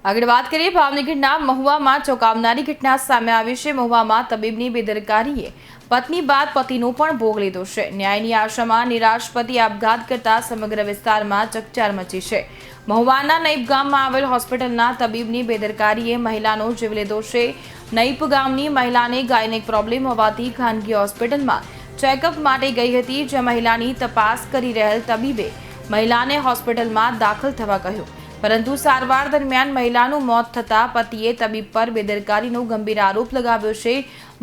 આગળ વાત કરીએ ભાવનગરના મહુવામાં ચોંકાવનારી ઘટના સામે આવી છે। મહુવામાં તબીબની બેદરકારીએ પત્ની બાદ પતિનો પણ ભોગ લીધો છે। ન્યાયની આશામાં નિરાશ પતિ આપઘાત કરતા સમગ્ર વિસ્તારમાં ચકચાર મચી છે। મહુવાના નઈપ ગામમાં આવેલ હોસ્પિટલના તબીબની બેદરકારીએ મહિલાનો જીવ લીધો છે। નઈપ ગામની મહિલાને ગાયનેક પ્રોબ્લેમ હોવાથી ખાનગી હોસ્પિટલમાં ચેકઅપ માટે ગઈ હતી, જ્યાં મહિલાની તપાસ કરી રહેલ તબીબે મહિલાને હોસ્પિટલમાં દાખલ થવા કહ્યું, પરંતુ સારવાર દરમિયાન મહિલાનું મોત થતાં પતિએ તબીબ પર બેદરકારીનો ગંભીર આરોપ લગાવ્યો છે।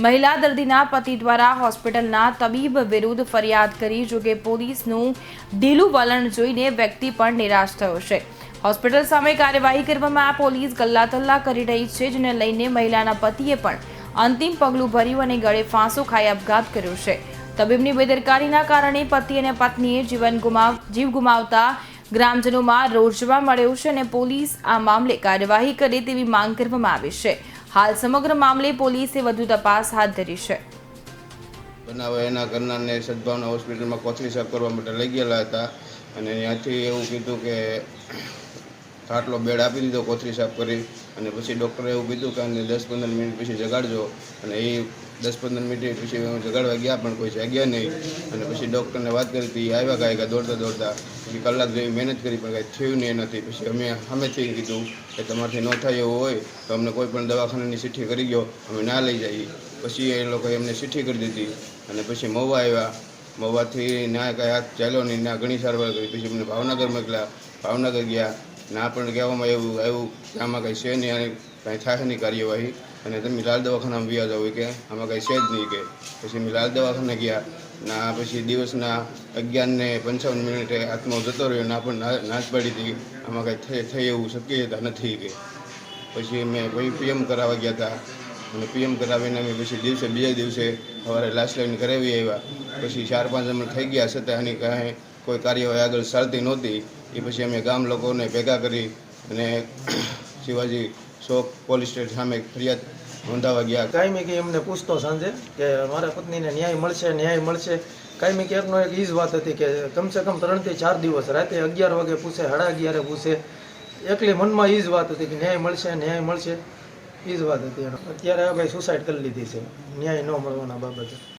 મહિલા દર્દીના પતિ દ્વારા હોસ્પિટલના તબીબ વિરુદ્ધ ફરિયાદ કરી, જોકે પોલીસનું ઢીલું વલણ જોઈને વ્યક્તિ પણ નિરાશ થયો છે। હોસ્પિટલ સામે કાર્યવાહી કરવામાં પોલીસ ગલ્લાતલ્લા કરી રહી છે, જેને લઈને મહિલાના પતિએ પણ અંતિમ પગલું ભર્યું અને ગળે ફાંસો ખાઈ આપઘાત કર્યો છે। તબીબની બેદરકારીના કારણે પતિ અને પત્નીએ જીવ ગુમાવતા ગ્રામજનોમાં રોષ જોવા મળ્યો છે અને પોલીસ આ મામલે કાર્યવાહી કરે તેવી માંગ કરવામાં આવી છે। હાલ સમગ્ર મામલે પોલીસે વધુ તપાસ હાથ ધરી છે। બનાવ એના કરનારને સદભાવના હોસ્પિટલમાં કોથળી સાફ કરવા માટે લઈ ગયેલા હતા અને ત્યાંથી એવું કીધું કે ખાટલો બેડ આપી દીધો કોથળી સાફ કરી, અને પછી ડૉક્ટરે એવું કીધું કે આને 10-15 મિનિટ પછી જગાડજો, અને એ 10-15 મિનિટ પછી જગાડવા ગયા પણ કોઈ જાગ્યા નહીં। અને પછી ડૉક્ટરને વાત કરી હતી, આવ્યા કાંઈ દોડતા પછી કલાક જેવી મહેનત કરી પણ કાંઈ થયું નહીં નથી। પછી અમે સામેથી કીધું કે તમારથી ન થાય એવું હોય તો અમને કોઈ પણ દવાખાનાની ચિઠ્ઠી કરી ગયો, અમે ના લઈ જઈએ। પછી એ લોકોએ અમને ચિઠ્ઠી કરી દીધી અને પછી મહુવા આવ્યા। મહુવાથી ના કાંઈ હાથ ચાલ્યો નહીં, ના ઘણી સારવાર કરી, પછી અમને ભાવનગર મોકલ્યા। ભાવનગર ગયા, ના પણ કહેવામાં એવું આવ્યું કે આમાં કંઈ છે નહીં, કાંઈ થાય નહીં કાર્યવાહી, અને તમે લાલ દવાખાનામાં વ્યા જાવ કે આમાં કંઈ છે જ નહીં કે। પછી અમે લાલ દવાખાને ગયા, ના પછી દિવસના 11:55 આત્મા જતો રહ્યો, ના પણ નાચ પાડી હતી આમાં કંઈ થઈ એવું શક્યતા નથી કે। પછી અમે પીએમ કરાવવા ગયા હતા, અને પીએમ કરાવીને અમે પછી બીજા દિવસે સવારે લાશ લઈને ઘરે આવ્યા। પછી 4-5 અમને થઈ ગયા છતાં એની કાંઈ કોઈ કાર્યવાહી આગળ ચાલતી નહોતી। એ પછી અમે ગામ લોકોને ભેગા કરી અને શિવાજી ચોક પોલીસ સ્ટેશન સામે ફરિયાદ નોંધાવવા ગયા। કાયમી કે એમને પૂછતો સાંજે કે મારા પત્નીને ન્યાય મળશે। કાયમી કે એકનો એક એ જ વાત હતી કે કમસે કમ 3 થી 4 દિવસ રાતે 11 વાગે પૂછે, 11:30 પૂછે, એકલી મનમાં એ જ વાત હતી કે ન્યાય મળશે, એ જ વાત હતી। અત્યારે આ ભાઈ સુસાઇડ કરી લીધી છે ન્યાય ન મળવાના બાબતે।